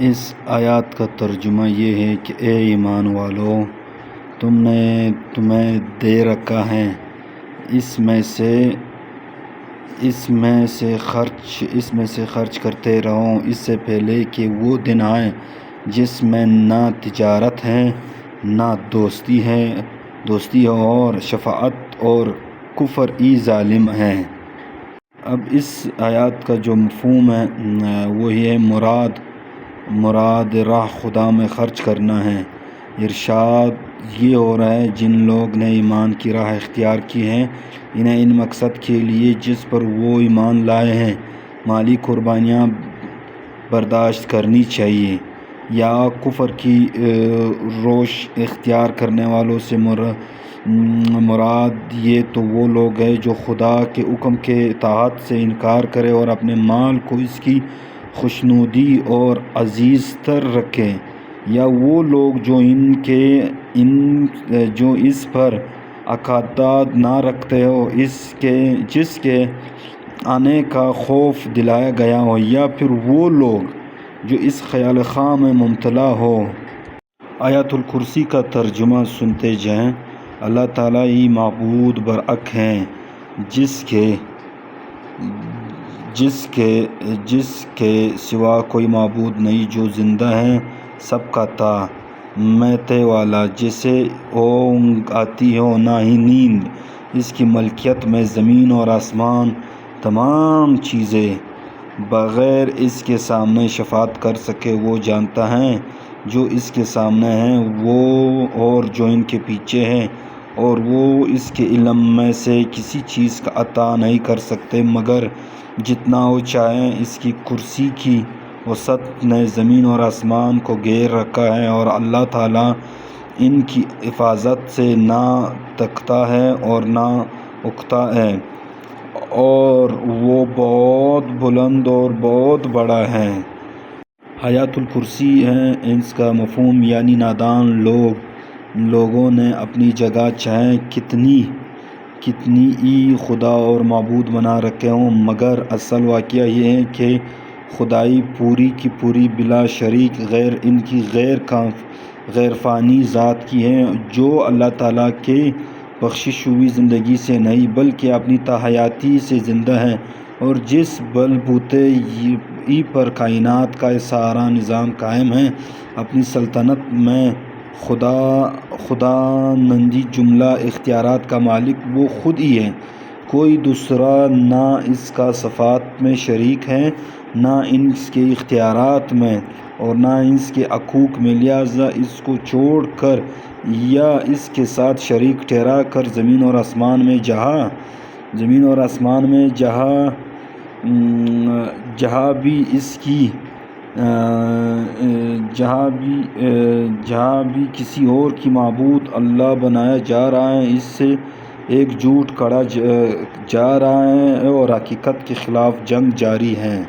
اس آیات کا ترجمہ یہ ہے کہ اے ایمان والو، تمہیں دے رکھا ہے اس میں سے خرچ کرتے رہو، اس سے پہلے کہ وہ دن آئے جس میں نہ تجارت ہے نہ دوستی ہے اور شفاعت اور کفر ہی ظالم ہے۔ اب اس آیات کا جو مفہوم ہے وہ یہ مراد راہ خدا میں خرچ کرنا ہے۔ ارشاد یہ ہو رہا ہے جن لوگ نے ایمان کی راہ اختیار کی ہے، انہیں ان مقصد کے لیے جس پر وہ ایمان لائے ہیں مالی قربانیاں برداشت کرنی چاہیے، یا کفر کی روش اختیار کرنے والوں سے مراد یہ تو وہ لوگ ہیں جو خدا کے حکم کے اطاعت سے انکار کرے اور اپنے مال کو اس کی خوشنودی اور عزیز تر رکھے، یا وہ لوگ جو اس پر عقیدت نہ رکھتے ہو جس کے آنے کا خوف دلایا گیا ہو، یا پھر وہ لوگ جو اس خیال خواہ میں مبتلا ہو۔ آیت الکرسی کا ترجمہ سنتے جائیں۔ اللہ تعالیٰ ہی معبود برحق ہے جس کے سوا کوئی معبود نہیں، جو زندہ ہے، سب کا تھا، میتے والا، جسے اونگ آتی ہو نہ ہی نیند، اس کی ملکیت میں زمین اور آسمان تمام چیزیں، بغیر اس کے سامنے شفاعت کر سکے وہ جانتا ہے، جو اس کے سامنے ہیں وہ اور جو ان کے پیچھے ہے، اور وہ اس کے علم میں سے کسی چیز کا عطا نہیں کر سکتے مگر جتنا وہ چاہیں۔ اس کی کرسی کی وسعت نے زمین اور آسمان کو گھیر رکھا ہے، اور اللہ تعالیٰ ان کی حفاظت سے نہ تھکتا ہے اور نہ اکتا ہے، اور وہ بہت بلند اور بہت بڑا ہے۔ آیت الکرسی ہے اس کا مفہوم، یعنی نادان لوگوں نے اپنی جگہ چاہے کتنی ہی خدا اور معبود بنا رکھے ہوں، مگر اصل واقعہ یہ ہے کہ خدائی پوری کی پوری بلا شریک ان کی غیر فانی ذات کی ہے، جو اللہ تعالیٰ کے بخشش ہوئی زندگی سے نہیں بلکہ اپنی تاحیاتی سے زندہ ہے، اور جس بل بوتے ہی پر کائنات کا سارا نظام قائم ہے۔ اپنی سلطنت میں خداوندی جملہ اختیارات کا مالک وہ خود ہی ہے، کوئی دوسرا نہ اس کا صفات میں شریک ہے، نہ اس کے اختیارات میں اور نہ اس کے حقوق میں، لہٰذا اس کو چھوڑ کر یا اس کے ساتھ شریک ٹھہرا کر زمین اور آسمان میں جہاں بھی کسی اور کی معبود اللہ بنایا جا رہا ہے، اس سے ایک جھوٹ کڑھا جا رہا ہے اور حقیقت کے خلاف جنگ جاری ہے۔